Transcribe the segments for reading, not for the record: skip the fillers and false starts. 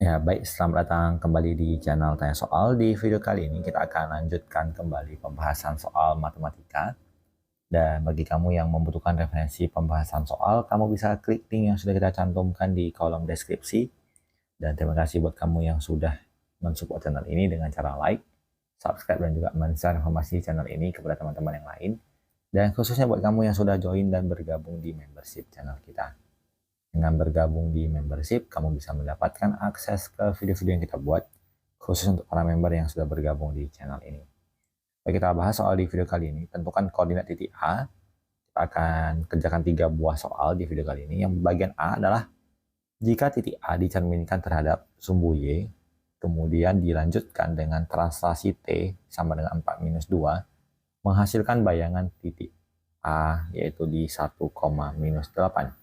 Ya, baik, selamat datang kembali di channel Tanya Soal. Di video kali ini kita akan lanjutkan kembali pembahasan soal matematika. Dan bagi kamu yang membutuhkan referensi pembahasan soal, kamu bisa klik link yang sudah kita cantumkan di kolom deskripsi. Dan terima kasih buat kamu yang sudah mensupport channel ini dengan cara like, subscribe, dan juga men-share informasi channel ini kepada teman-teman yang lain. Dan khususnya buat kamu yang sudah join dan bergabung di membership channel kita. Dengan bergabung di membership, kamu bisa mendapatkan akses ke video-video yang kita buat, khusus untuk para member yang sudah bergabung di channel ini. Baik, kita bahas soal di video kali ini. Tentukan koordinat titik A. Kita akan kerjakan 3 buah soal di video kali ini. Yang bagian A adalah jika titik A dicerminkan terhadap sumbu Y, kemudian dilanjutkan dengan translasi T sama dengan 4 minus 2, menghasilkan bayangan titik A, yaitu di 1,-8.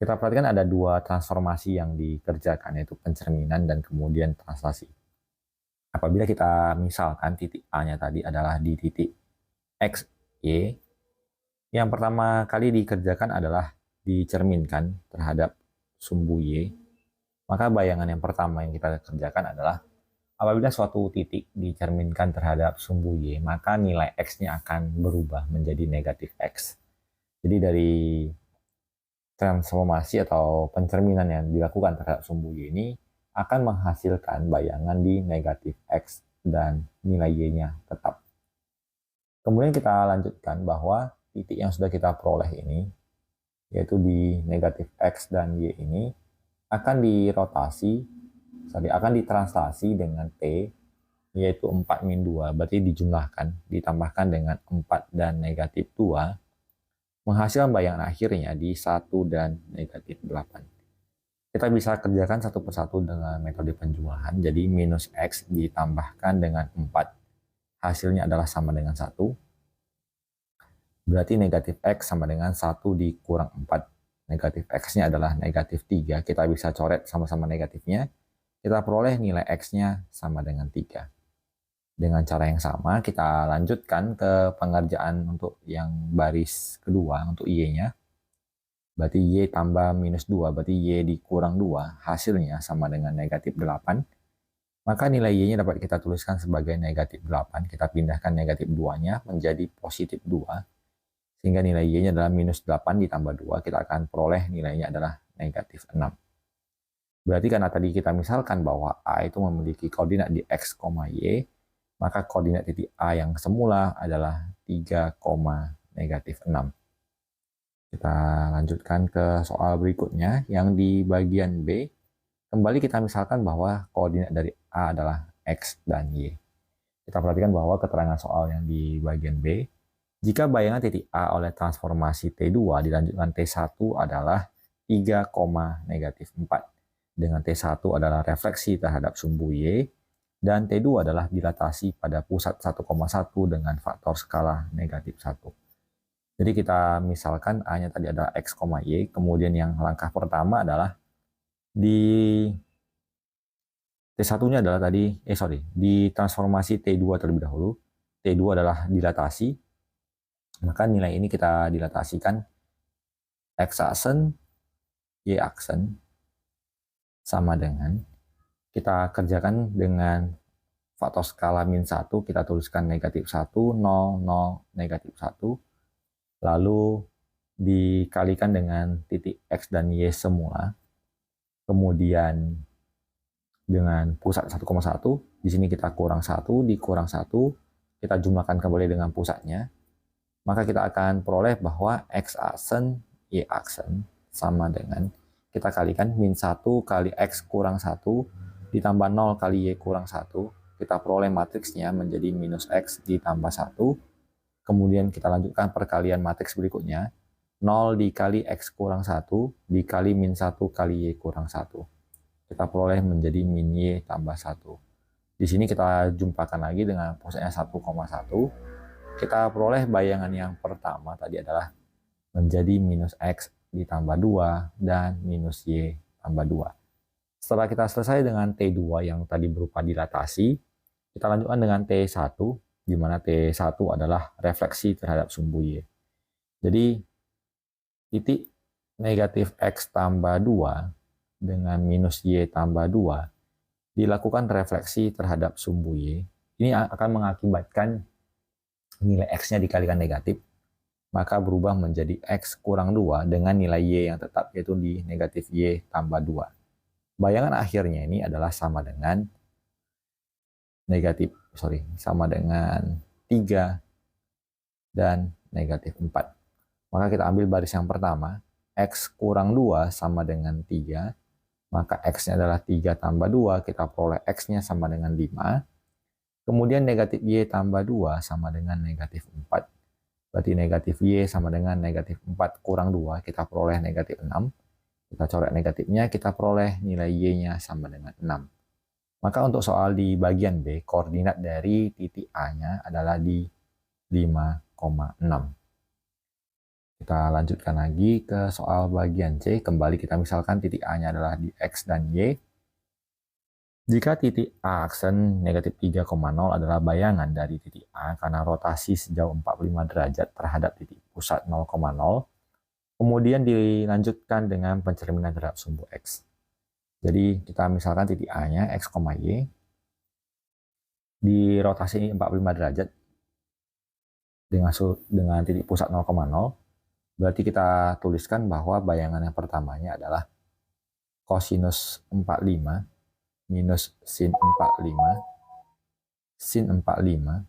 Kita perhatikan ada 2 transformasi yang dikerjakan, yaitu pencerminan dan kemudian translasi. Apabila kita misalkan titik A-nya tadi adalah di titik X, Y, yang pertama kali dikerjakan adalah dicerminkan terhadap sumbu Y, maka bayangan yang pertama yang kita kerjakan adalah apabila suatu titik dicerminkan terhadap sumbu Y, maka nilai X-nya akan berubah menjadi negatif X. Jadi dari transformasi atau pencerminan yang dilakukan terhadap sumbu Y ini akan menghasilkan bayangan di negatif X dan nilai Y-nya tetap. Kemudian kita lanjutkan bahwa titik yang sudah kita peroleh ini, yaitu di negatif X dan Y ini, akan akan ditranslasi dengan T, yaitu 4 min 2, berarti dijumlahkan, ditambahkan dengan 4 dan negatif 2, menghasilkan bayangan akhirnya di 1 dan negatif 8. Kita bisa kerjakan satu persatu dengan metode penjumlahan. Jadi minus X ditambahkan dengan 4. Hasilnya adalah sama dengan 1. Berarti negatif X sama dengan 1 dikurang 4. Negatif X-nya adalah negatif 3. Kita bisa coret sama-sama negatifnya. Kita peroleh nilai X-nya sama dengan 3. Dengan cara yang sama, kita lanjutkan ke pengerjaan untuk yang baris kedua, untuk Y-nya. Berarti Y tambah minus 2, berarti Y dikurang 2, hasilnya sama dengan negatif 8. Maka nilai Y-nya dapat kita tuliskan sebagai negatif 8. Kita pindahkan negatif 2-nya menjadi positif 2. Sehingga nilai Y-nya adalah minus 8 ditambah 2, kita akan peroleh nilainya adalah negatif 6. Berarti karena tadi kita misalkan bahwa A itu memiliki koordinat di X, Y, maka koordinat titik A yang semula adalah 3, negatif 6. Kita lanjutkan ke soal berikutnya, yang di bagian B. Kembali kita misalkan bahwa koordinat dari A adalah X dan Y. Kita perhatikan bahwa keterangan soal yang di bagian B, jika bayangan titik A oleh transformasi T2 dilanjutkan T1 adalah 3, negatif 4. Dengan T1 adalah refleksi terhadap sumbu Y, dan T2 adalah dilatasi pada pusat 1,1 dengan faktor skala negatif 1. Jadi kita misalkan A-nya tadi adalah X, Y, kemudian yang langkah pertama adalah di T1-nya adalah di transformasi T2 terlebih dahulu. T2 adalah dilatasi, maka nilai ini kita dilatasikan X-aksen, Y-aksen, sama dengan, kita kerjakan dengan faktor skala min 1, kita tuliskan negatif 1, 0, 0, negatif 1, lalu dikalikan dengan titik X dan Y semula, kemudian dengan pusat 1,1, di sini kita kurang 1, dikurang 1, kita jumlahkan kembali dengan pusatnya, maka kita akan peroleh bahwa X-aksen, Y-aksen sama dengan, kita kalikan min 1 kali X kurang 1 ditambah 0 kali Y kurang 1, kita peroleh matriksnya menjadi minus X ditambah 1. Kemudian kita lanjutkan perkalian matriks berikutnya, 0 dikali X kurang 1 dikali min 1 kali Y kurang 1. Kita peroleh menjadi min Y tambah 1. Di sini kita jumpakan lagi dengan pusatnya 1,1. Kita peroleh bayangan yang pertama tadi adalah menjadi minus X ditambah 2 dan minus Y tambah 2. Setelah kita selesai dengan T2 yang tadi berupa dilatasi, kita lanjutkan dengan T1, di mana T1 adalah refleksi terhadap sumbu Y. Jadi titik negatif X tambah 2 dengan minus Y tambah 2 dilakukan refleksi terhadap sumbu Y, ini akan mengakibatkan nilai X-nya dikalikan negatif, maka berubah menjadi X kurang 2 dengan nilai Y yang tetap, yaitu di negatif Y tambah 2. Bayangan akhirnya ini adalah sama dengan sama dengan 3 dan negatif 4. Maka kita ambil baris yang pertama, X kurang 2 sama dengan 3, maka X-nya adalah 3 tambah 2, kita peroleh X-nya sama dengan 5. Kemudian negatif Y tambah 2 sama dengan negatif 4. Berarti negatif Y sama dengan negatif 4 kurang 2, kita peroleh negatif 6. Kita coret negatifnya, kita peroleh nilai Y-nya sama dengan 6. Maka untuk soal di bagian B, koordinat dari titik A-nya adalah di 5,6. Kita lanjutkan lagi ke soal bagian C. Kembali kita misalkan titik A-nya adalah di X dan Y. Jika titik A aksen negatif 3,0 adalah bayangan dari titik A karena rotasi sejauh 45 derajat terhadap titik pusat 0,0, kemudian dilanjutkan dengan pencerminan terhadap sumbu X. Jadi kita misalkan titik A-nya X, Y di rotasi 45 derajat dengan titik pusat 0,0. Berarti kita tuliskan bahwa bayangan yang pertamanya adalah kosinus 45 minus sin 45 sin 45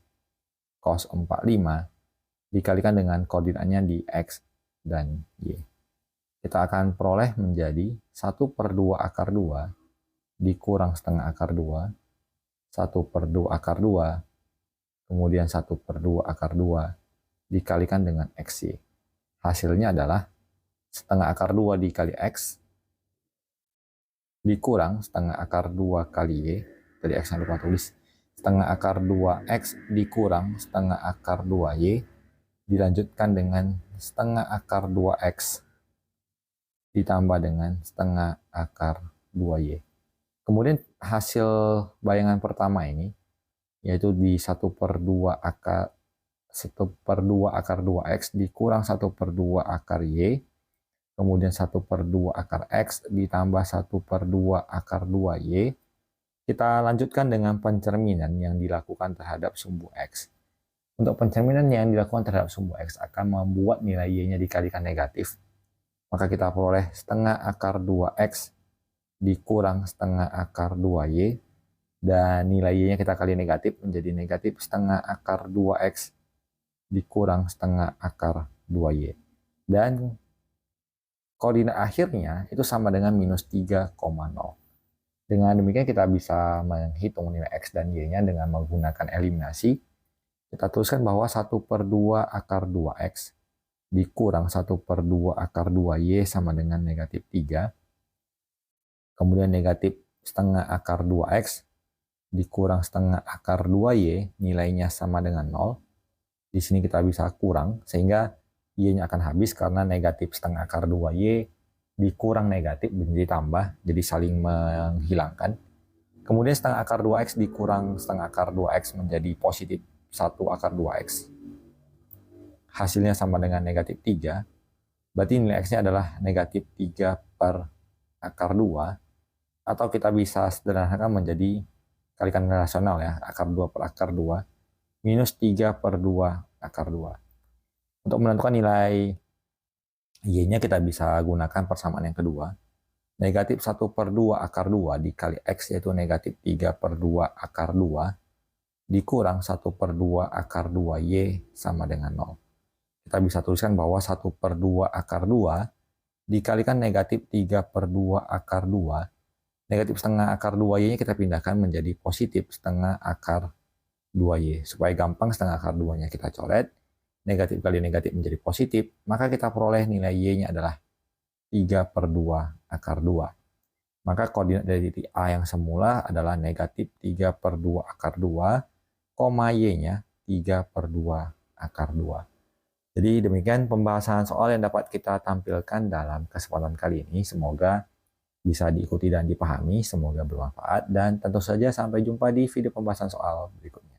cos 45 dikalikan dengan koordinatnya di X dan Y. Kita akan peroleh menjadi 1/2 akar 2 dikurang setengah akar 2, 1/2 akar 2, kemudian 1/2 akar 2 dikalikan dengan XY. Hasilnya adalah setengah akar 2 dikali X dikurang setengah akar 2 kali Y. Tadi X yang lupa tulis. Setengah akar 2X dikurang setengah akar 2Y dilanjutkan dengan setengah akar 2X ditambah dengan setengah akar 2Y. Kemudian hasil bayangan pertama ini, yaitu di 1/2 akar 2X dikurang 1/2 akar Y, kemudian 1/2 akar X ditambah 1/2 akar 2Y. Kita lanjutkan dengan pencerminan yang dilakukan terhadap sumbu X. Untuk pencerminan yang dilakukan terhadap sumbu X akan membuat nilai Y-nya dikalikan negatif. Maka kita peroleh setengah akar 2X dikurang setengah akar 2Y, dan nilai Y-nya kita kali negatif menjadi negatif setengah akar 2X dikurang setengah akar 2Y. Dan koordinat akhirnya itu sama dengan minus 3,0. Dengan demikian kita bisa menghitung nilai X dan Y-nya dengan menggunakan eliminasi. Kita tuliskan bahwa 1/2 akar 2X dikurang 1/2 akar 2Y sama dengan negatif 3. Kemudian negatif setengah akar 2X dikurang setengah akar 2Y, nilainya sama dengan 0. Di sini kita bisa kurang, sehingga Y-nya akan habis karena negatif setengah akar 2Y dikurang negatif menjadi tambah, jadi saling menghilangkan. Kemudian setengah akar 2X dikurang setengah akar 2X menjadi positif 1 akar 2X. Hasilnya sama dengan negatif 3. Berarti nilai X-nya adalah negatif 3 per akar 2. Atau kita bisa sederhanakan menjadi kalikan rasional ya, akar 2 per akar 2 minus 3/2 akar 2. Untuk menentukan nilai Y-nya kita bisa gunakan persamaan yang kedua. Negatif 1/2 akar 2 dikali X, yaitu negatif 3/2 akar 2 dikurang 1/2 akar 2Y sama dengan 0. Kita bisa tuliskan bahwa 1/2 akar 2 dikalikan negatif 3/2 akar 2. Negatif setengah akar 2Y-nya kita pindahkan menjadi positif setengah akar 2Y. Supaya gampang, setengah akar 2-nya kita coret. Negatif kali negatif menjadi positif. Maka kita peroleh nilai Y-nya adalah 3/2 akar 2. Maka koordinat dari titik A yang semula adalah negatif 3/2 akar 2, Y-nya 3/2 akar 2. Jadi demikian pembahasan soal yang dapat kita tampilkan dalam kesempatan kali ini. Semoga bisa diikuti dan dipahami, semoga bermanfaat, dan tentu saja sampai jumpa di video pembahasan soal berikutnya.